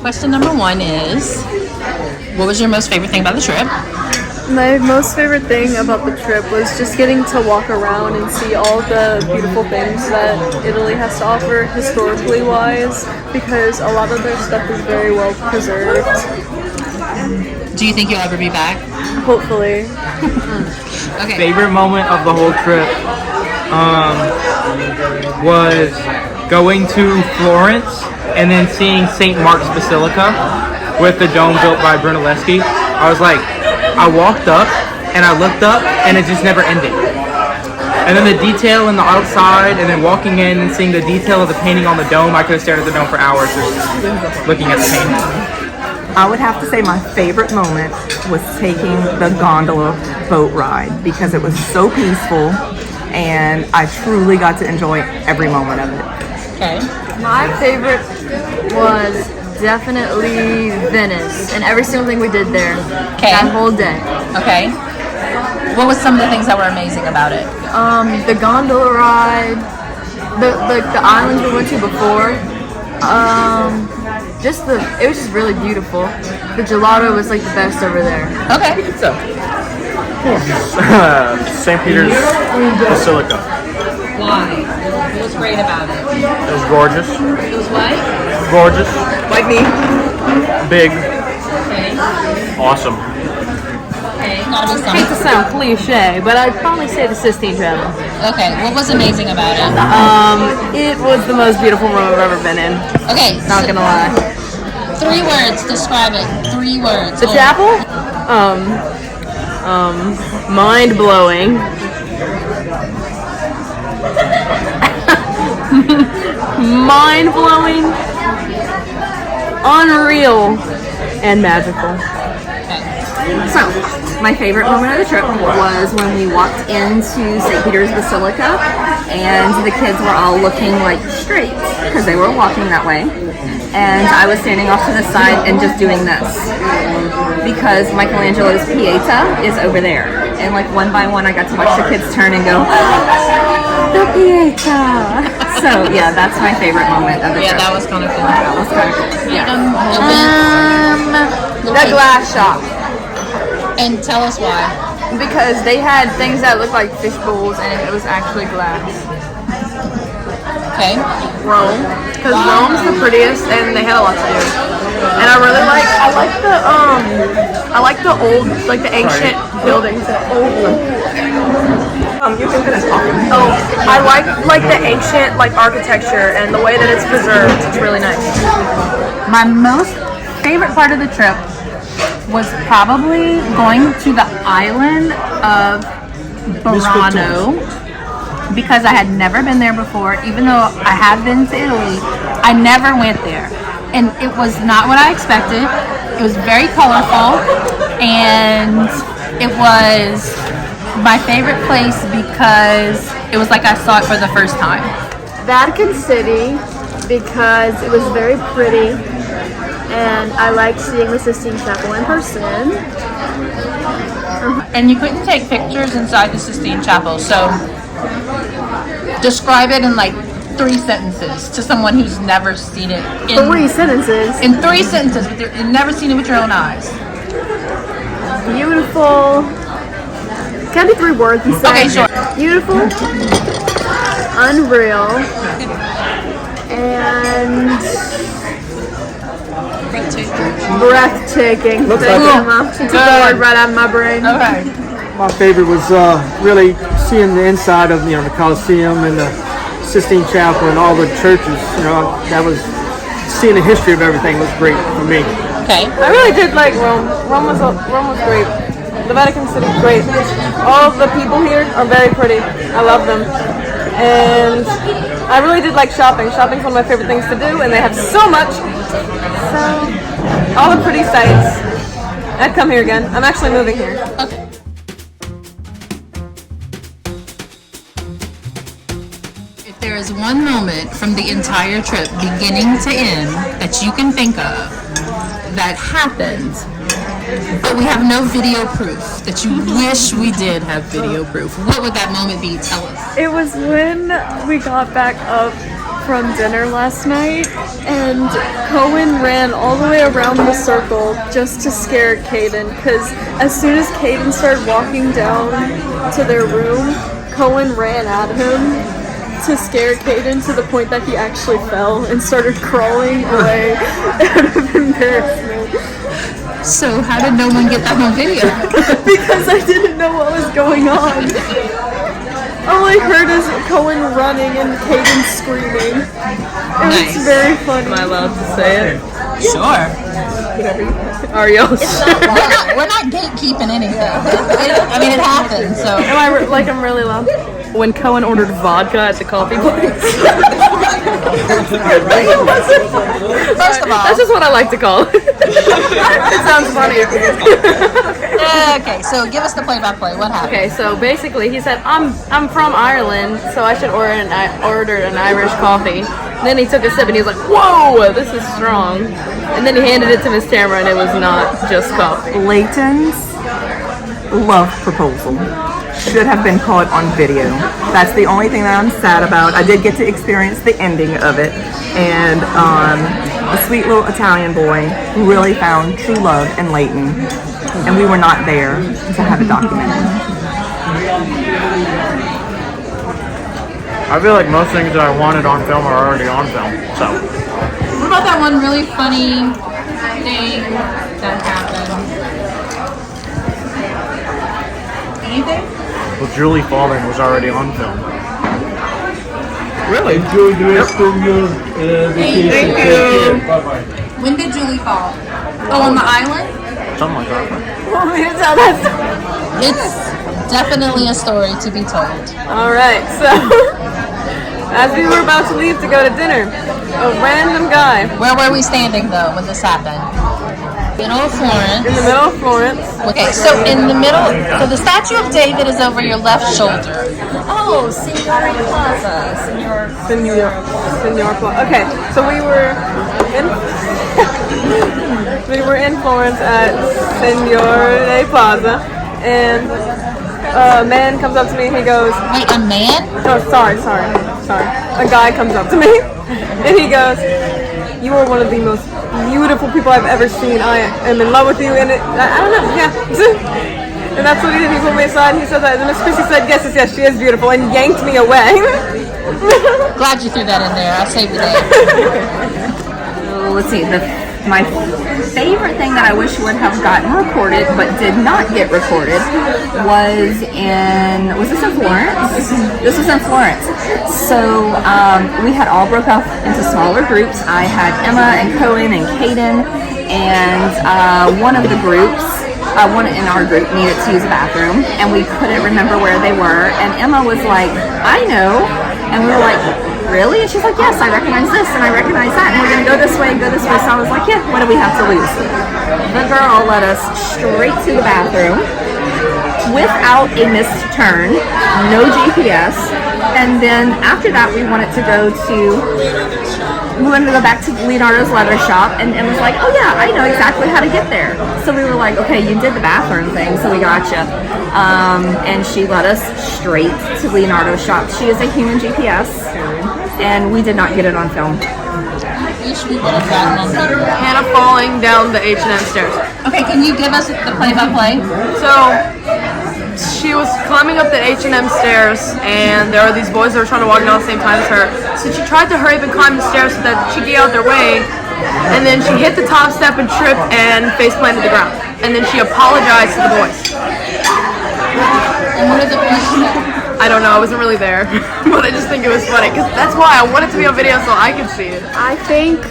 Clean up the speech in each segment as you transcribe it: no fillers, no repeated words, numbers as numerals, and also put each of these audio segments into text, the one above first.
question number 1 is, what was your most favorite thing about the trip? My most favorite thing about the trip was just getting to walk around and see all the beautiful things that Italy has to offer historically wise, because a lot of their stuff is very well preserved. Do you think you'll ever be back? Hopefully. Okay. Favorite moment of the whole trip was going to Florence and then seeing St. Mark's Basilica with the dome built by Brunelleschi. I was like, I walked up and I looked up and it just never ended. And then the detail in the outside and then walking in and seeing the detail of the painting on the dome, I could have stared at the dome for hours just looking at the painting. I would have to say my favorite moment was taking the gondola boat ride because it was so peaceful and I truly got to enjoy every moment of it. Okay. My favorite was definitely Venice and every single thing we did there. Okay. That whole day. Okay. What was some of the things that were amazing about it? The gondola ride, the islands we went to before. It was just really beautiful. The gelato was like the best over there. Okay. So, St. Peter's Basilica. why? What was great about it? It was gorgeous. It was what? Gorgeous. Like me. Big. Okay. Awesome. Okay. Gotta be I hate to something. sound cliche, but I'd probably say the Sistine Chapel. Okay. What was amazing about it? It was the most beautiful room I've ever been in. Okay. Not gonna lie. 3 words. Describe it. 3 words. The chapel? Mind blowing. Mind blowing. Unreal. And magical. So, my favorite moment of the trip was when we walked into St. Peter's Basilica and the kids were all looking like straight because they were walking that way. And I was standing off to the side and just doing this because Michelangelo's Pieta is over there. And like one by one I got to watch the kids turn and go, the Pieta! So yeah, that's my favorite moment of the trip. Yeah, that was kind of cool. That was kind of cool. Yeah. The glass shop. And tell us why. Because they had things that looked like fish bowls and it was actually glass. Okay. Rome. Because Rome's the prettiest and they had a lot to do. And I like the old, like the ancient buildings. You can finish talking. Oh, I like the ancient like architecture and the way that it's preserved. It's really nice. My most favorite part of the trip was probably going to the island of Burano because I had never been there before. Even though I have been to Italy, I never went there. And it was not what I expected. It was very colorful and it was my favorite place because it was like I saw it for the first time. Vatican City because it was very pretty and I liked seeing the Sistine Chapel in person. And you couldn't take pictures inside the Sistine Chapel, so describe it in like 3 sentences to someone who's never seen it. In 3 sentences. In 3 sentences, but you've never seen it with your own eyes. Beautiful. Can it be 3 words? Okay, sure. Beautiful. Unreal. And breathtaking. Looks Thank like you, Mom. She took the word right out of my brain. Okay. My favorite was really seeing the inside of the Colosseum and the Sistine Chapel and all the churches. That was seeing the history of everything was great for me. Okay. I really did like Rome. Rome was great. The Vatican City is great. All of the people here are very pretty. I love them. And I really did like shopping. Shopping's one of my favorite things to do, and they have so much. So, all the pretty sights. I'd come here again. I'm actually moving here. Okay. If there is one moment from the entire trip, beginning to end, that you can think of that happened, but we have no video proof, that you wish we did have video proof, what would that moment be? Tell us. It was when we got back up from dinner last night, and Cohen ran all the way around the circle just to scare Caden, because as soon as Caden started walking down to their room, Cohen ran at him to scare Caden to the point that he actually fell and started crawling away out of embarrassment. So how did no one get that on video? Because I didn't know what was going on. All I heard is Cohen running and Caden screaming. It was very funny. Am I allowed to say it? Sure. Arios. We're not gatekeeping anything. I mean, it happened, so. Am I I'm really loud? When Cohen ordered vodka at the coffee place. First of all. That's just what I like to call it. It sounds funny. Okay, so give us the play-by-play. What happened? Okay, so basically he said, I'm from Ireland, so I should order an Irish coffee. And then he took a sip and he was like, whoa, this is strong. And then he handed it to Miss Tamara and it was not just coffee. Layton's love proposal should have been caught on video. That's the only thing that I'm sad about. I did get to experience the ending of it, and a sweet little Italian boy who really found true love in Layton, and we were not there to have it documented. I feel like most things that I wanted on film are already on film. So What about that one really funny thing that happened? Anything? well, Julie falling was already on film. Really? Enjoy the rest of your vacation. Thank Take you. care. Bye-bye. When did Julie fall? Oh, on the island? Something like that. Want me to tell that story? It's definitely a story to be told. Alright, so as we were about to leave to go to dinner, a random guy Where were we standing though when this happened? Middle of Florence. in the middle of Florence. Okay, so in the middle, so the statue of David is over your left shoulder. Oh, Signore Plaza. Senor Plaza. Okay, so we were in Florence at Signore Plaza, and a man comes up to me and he goes, Wait, a man? oh, sorry. A guy comes up to me and he goes, you are one of the most beautiful people I've ever seen. I am in love with you, and I don't know, yeah. And that's what he did. He pulled me aside and he said that. And Miss Chrissy said, yes, she is beautiful, and yanked me away. Glad you threw that in there. I'll save the day. Let's see, my favorite thing that I wish would have gotten recorded but did not get recorded was this in Florence? This was in Florence. So we had all broke off into smaller groups. I had Emma and Cohen and Caden, and one of the groups, one in our group needed to use the bathroom, and we couldn't remember where they were, and Emma was like, I know, and we were like, really? And she's like, yes, I recognize this and I recognize that, and we're gonna go this way and go this way. So I was like, yeah, what do we have to lose? The girl led us straight to the bathroom without a missed turn, no GPS, and then after that we wanted to go back to Leonardo's leather shop, and was like, oh yeah, I know exactly how to get there. So we were like, okay, you did the bathroom thing, so we gotcha. And she led us straight to Leonardo's shop. She is a human GPS, and we did not get it on film. Wish we would have gotten on video. Hannah falling down the H&M stairs. Okay, can you give us the play-by-play? So she was climbing up the H&M stairs, and there were these boys that were trying to walk down at the same time as her. So she tried to hurry up and climb the stairs so that she'd get out their way. And then she hit the top step and tripped and face planted the ground. And then she apologized to the boys. And what did the boys say? I don't know, I wasn't really there, but I just think it was funny because that's why I wanted to be on video so I could see it. I think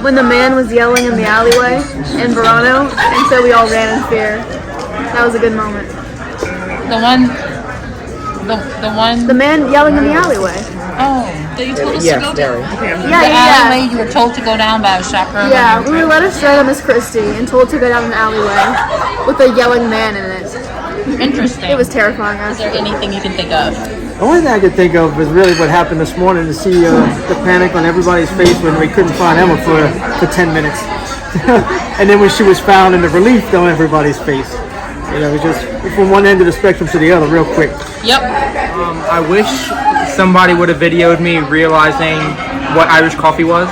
when the man was yelling in the alleyway in Verano, and so we all ran in fear. That was a good moment. The man yelling in the alleyway. Oh, that you told us to go down. Yeah. Alleyway you were told to go down by a chaperone. Yeah, we were led astray by Miss Christie and told to go down an alleyway with a yelling man in it. Interesting. It was terrifying. Is there anything you can think of? The only thing I could think of was really what happened this morning, to see the panic on everybody's face when we couldn't find Emma for 10 minutes. And then when she was found, and the relief on everybody's face. You know, it was just from one end of the spectrum to the other real quick. I wish somebody would have videoed me realizing what Irish coffee was.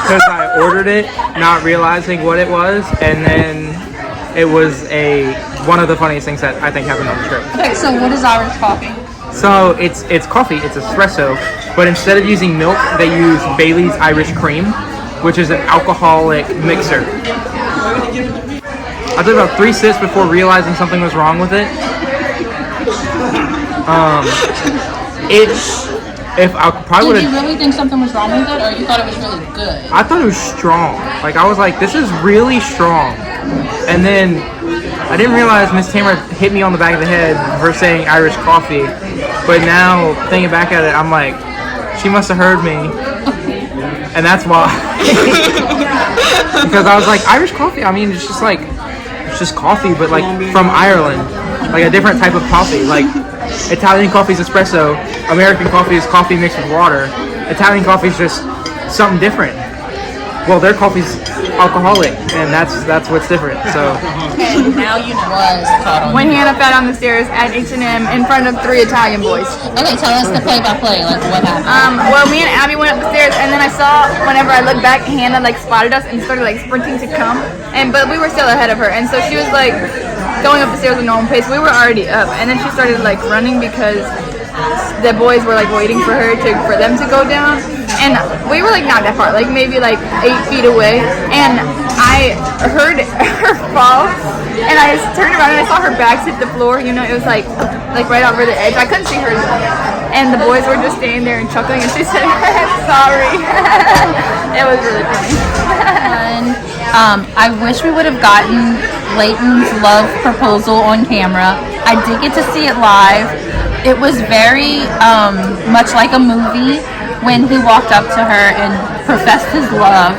Because I ordered it, not realizing what it was, and then it was one of the funniest things that I think happened on the trip. Okay, so what is Irish coffee? So it's coffee, it's espresso, but instead of using milk, they use Bailey's Irish Cream, which is an alcoholic mixer. I took about 3 sips before realizing something was wrong with it. If I probably would Did have. you really think something was wrong with it, or you thought it was really good? I thought it was strong. Like, I was like, this is really strong. And then I didn't realize Miss Tamara hit me on the back of the head for saying Irish coffee. But now, thinking back at it, I'm like, she must have heard me. And that's why. Because I was like, Irish coffee, I mean, it's just coffee, but like from Ireland. Like a different type of coffee. Like, Italian coffee is espresso. American coffee is coffee mixed with water. Italian coffee is just something different. Well, their coffee's alcoholic, and that's what's different. So. And now you know. Was caught on. When Hannah fell down the stairs at H&M in front of 3 Italian boys. Okay, tell us the play-by-play. Like what happened? Well, me and Abby went up the stairs, and then I saw, whenever I looked back, Hannah like spotted us and started like sprinting to come, but we were still ahead of her, and so she was like going up the stairs at a normal pace. We were already up, and then she started like running because the boys were like waiting for them to go down, and we were like not that far, like maybe like 8 feet away, and I heard her fall, and I just turned around and I saw her back hit the floor. You know, it was like right over the edge. I couldn't see her, and the boys were just standing there and chuckling, and she said, "Sorry." It was really funny. I wish we would have gotten Leighton's love proposal on camera. I did get to see it live. It was very much like a movie when he walked up to her and professed his love.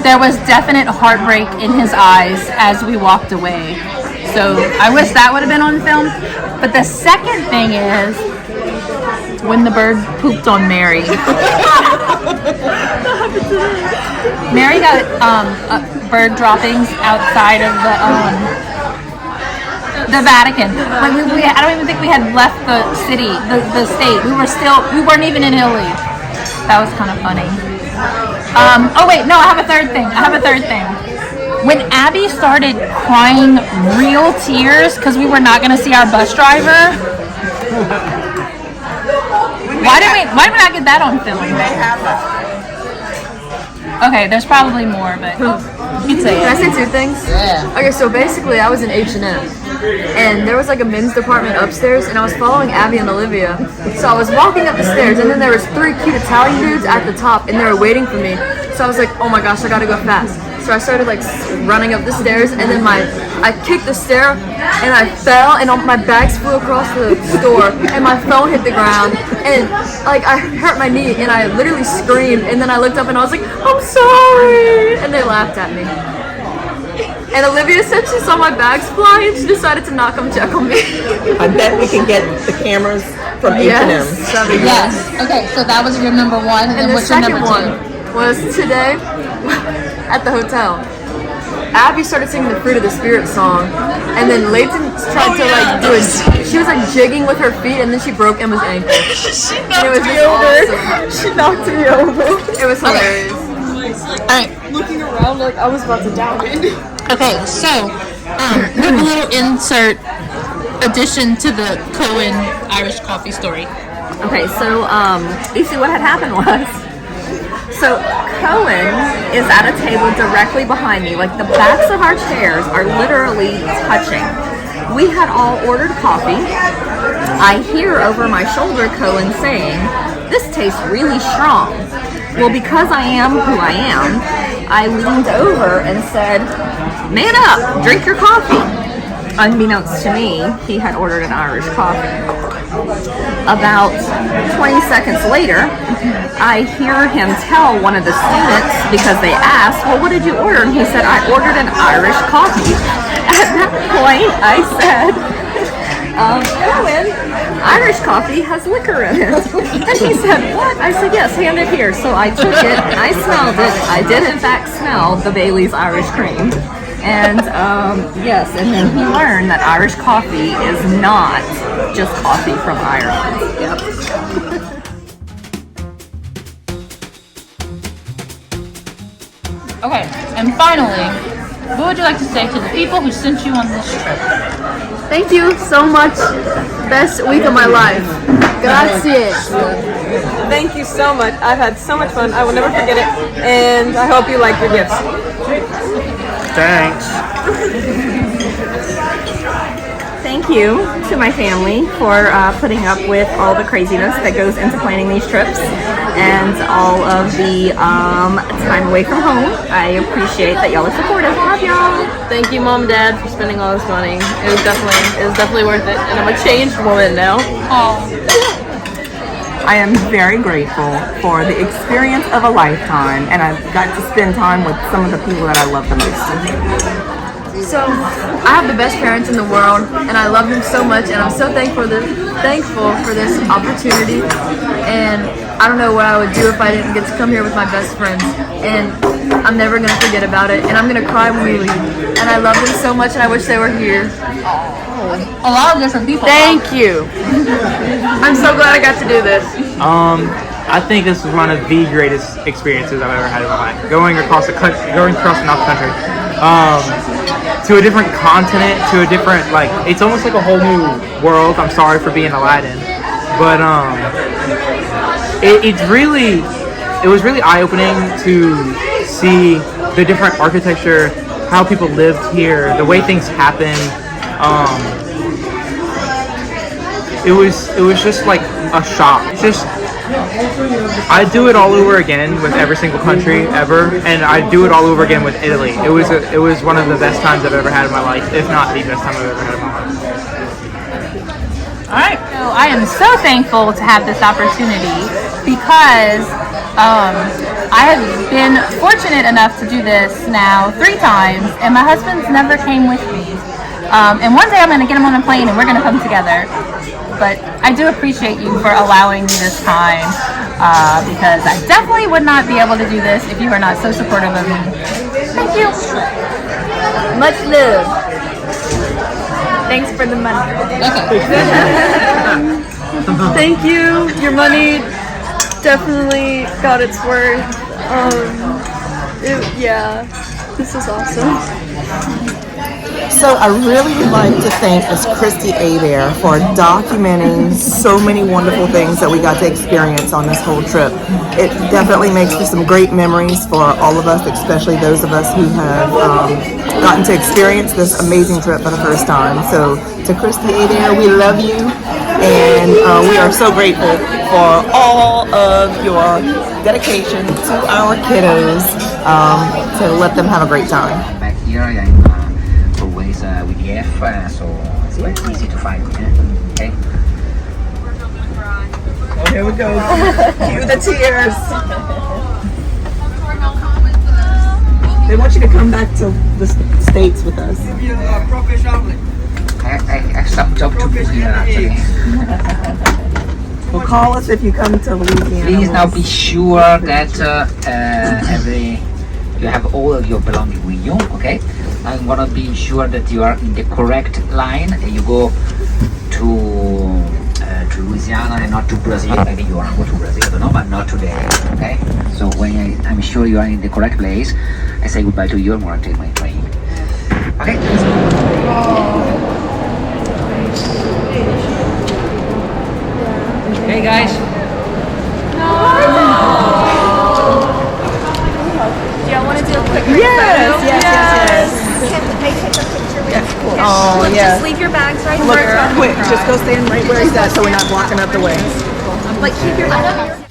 There was definite heartbreak in his eyes as we walked away. So I wish that would have been on film. But the second thing is when the bird pooped on Mary. Mary got bird droppings outside of the Vatican. Like I don't even think we had left the city, the state. We weren't even in Italy. That was kind of funny. Oh wait, no, I have a third thing. When Abby started crying real tears because we were not going to see our bus driver. Why did we not get that on film? Okay, there's probably more, but you'd say Can I it. say 2 things? Yeah. Okay, so basically I was in H&M, and there was like a men's department upstairs, and I was following Abby and Olivia. So I was walking up the stairs, and then there was 3 cute Italian dudes at the top, and they were waiting for me. So I was like, oh my gosh, I gotta go fast. So I started like running up the stairs, and then I kicked the stair, and I fell, and all my bags flew across the store, and my phone hit the ground, and like I hurt my knee, and I literally screamed, and then I looked up and I was like, I'm sorry, and they laughed at me. And Olivia said she saw my bags fly, and she decided to not come check on me. I bet we can get the cameras from H&M. Yes, that'd be Yes. Okay, so that was your number 1, and then And the what's your second number 2? one was today at the hotel. Abby started singing the Fruit of the Spirit song, and then Leighton tried to like do it. She was like jigging with her feet, and then she broke Emma's ankle. She knocked It was me just over. awesome. She knocked me over. It was hilarious. Alright. Looking around like I was about to die. Okay, so we have a little insert addition to the Cohen Irish coffee story. Okay, so basically what had happened was, so Cohen is at a table directly behind me. Like the backs of our chairs are literally touching. We had all ordered coffee. I hear over my shoulder Cohen saying, "This tastes really strong." Well, because I am who I am, I leaned over and said, "Man up, drink your coffee." Unbeknownst to me, he had ordered an Irish coffee. About 20 seconds later, I hear him tell one of the students, because they asked, "Well, what did you order?" And he said, "I ordered an Irish coffee." At that point, I said, "Cohen, Irish coffee has liquor in it." And he said, "What?" I said, "Yes, hand it here." So I took it, and I smelled it. I did, in fact, smell the Bailey's Irish Cream. And yes, and then he learned that Irish coffee is not just coffee from Ireland. Yep. Okay, and finally, what would you like to say to the people who sent you on this trip? Thank you so much. Best week of my life. Grazie. Thank you so much. I've had so much fun. I will never forget it. And I hope you like your gifts. Thanks. Thank you to my family for putting up with all the craziness that goes into planning these trips and all of the time away from home. I appreciate that y'all are supportive. Love y'all. Thank you, Mom and Dad, for spending all this money. It was definitely worth it. And I'm a changed woman now. I am very grateful for the experience of a lifetime, and I've got to spend time with some of the people that I love the most. So, I have the best parents in the world, and I love them so much, and I'm so thankful for this opportunity. And I don't know what I would do if I didn't get to come here with my best friends. And I'm never gonna forget about it, and I'm gonna cry when we leave. And I love them so much, and I wish they were here. A lot of different people. Thank you. I'm so glad I got to do this. I think this was one of the greatest experiences I've ever had in my life. Going across the country, going across the North Country, to a different continent, to a different, like, it's almost like a whole new world. I'm sorry for being Aladdin, but it was really eye-opening to see the different architecture, how people lived here, the way things happened. It was just like a shock. It's just, I'd do it all over again with every single country ever, and I'd do it all over again with Italy. It was one of the best times I've ever had in my life, if not the best time I've ever had in my life. All right, so I am so thankful to have this opportunity because I have been fortunate enough to do this now 3 times, and my husband's never came with me. And one day I'm going to get him on a plane and we're going to come together. But I do appreciate you for allowing me this time because I definitely would not be able to do this if you were not so supportive of me. Thank you. Much love. Thanks for the money. Thank you. Your money definitely got its worth. Yeah, this is awesome. So I really would like to thank Miss Christy Adair for documenting so many wonderful things that we got to experience on this whole trip. It definitely makes for some great memories for all of us, especially those of us who have gotten to experience this amazing trip for the first time. So to Christy Adair, we love you, and we are so grateful for all of your dedication to our kiddos to let them have a great time. Back here, I'm always with the F, so it's quite easy to find me. Okay. Oh, here we go. Cue the tears. They want you to come back to the States with us. I have some job to do here actually. Well, call us if you come to Louisiana. Please now be sure that you have all of your belongings with you, okay? I'm gonna be sure that you are in the correct line and you go to Louisiana and not to Brazil. Maybe you want to go to Brazil, I don't know, but not today, okay? So when I'm sure you are in the correct place, I say goodbye to you. I'm gonna take my plane. Okay, let's go. Hey guys. Do y'all want to do a quick Yes. Oh, yeah. Just leave your bags right Look, there. quick, just go stand right where he's at so we're not blocking up the way. But keep your bags.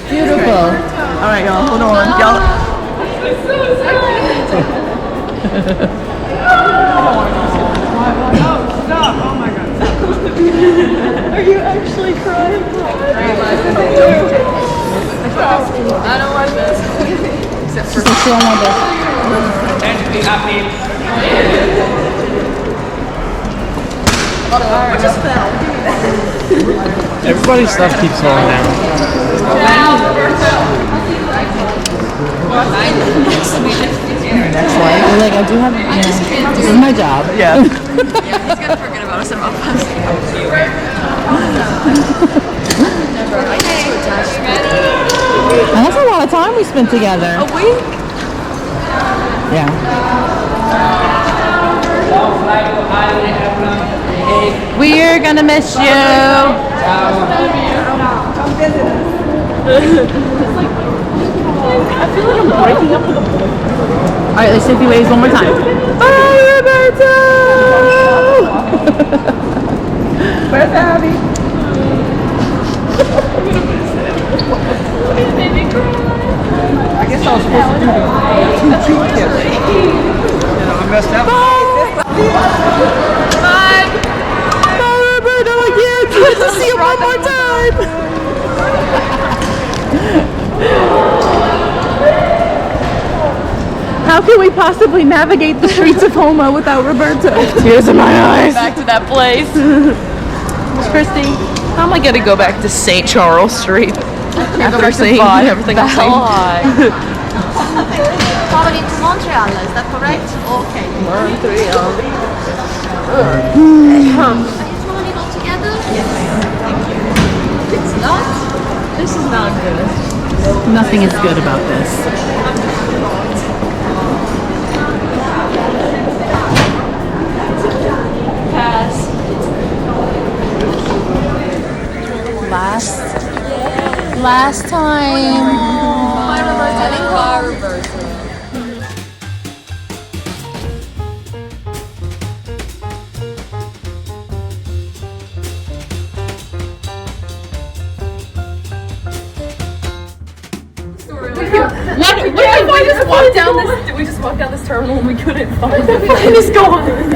Beautiful. All right, y'all, hold on. Y'all. Are you actually crying? I don't want this. She said she don't want this. Everybody's stuff keeps falling down. Next life. Like, I do have, this is my job. Yeah. He's gonna forget about us in about 5 seconds. And that's a lot of time we spent together. A week? Yeah. We're gonna miss you. I feel like I'm breaking up with a boy. All right, let's say a few waves one more time. Bye, Roberto. Where's Abby? I guess I was supposed to do the 2 cheek kiss. And I messed up. Bye, Roberto. Again. Good to see you one more time. How can we possibly navigate the streets of Houma without Roberto? Tears in my eyes. Back to that place. Christy, I'm like gonna go back to St. Charles Street. After seeing everything I've seen. Traveling to Montreal, is that correct? Okay. Montreal. Are you traveling all together? Yes. Thank you. It's not? This is not good. Nothing is good about this. Last time. Bye, Roberta. What if we just walked down this terminal and we couldn't find it? It's gone.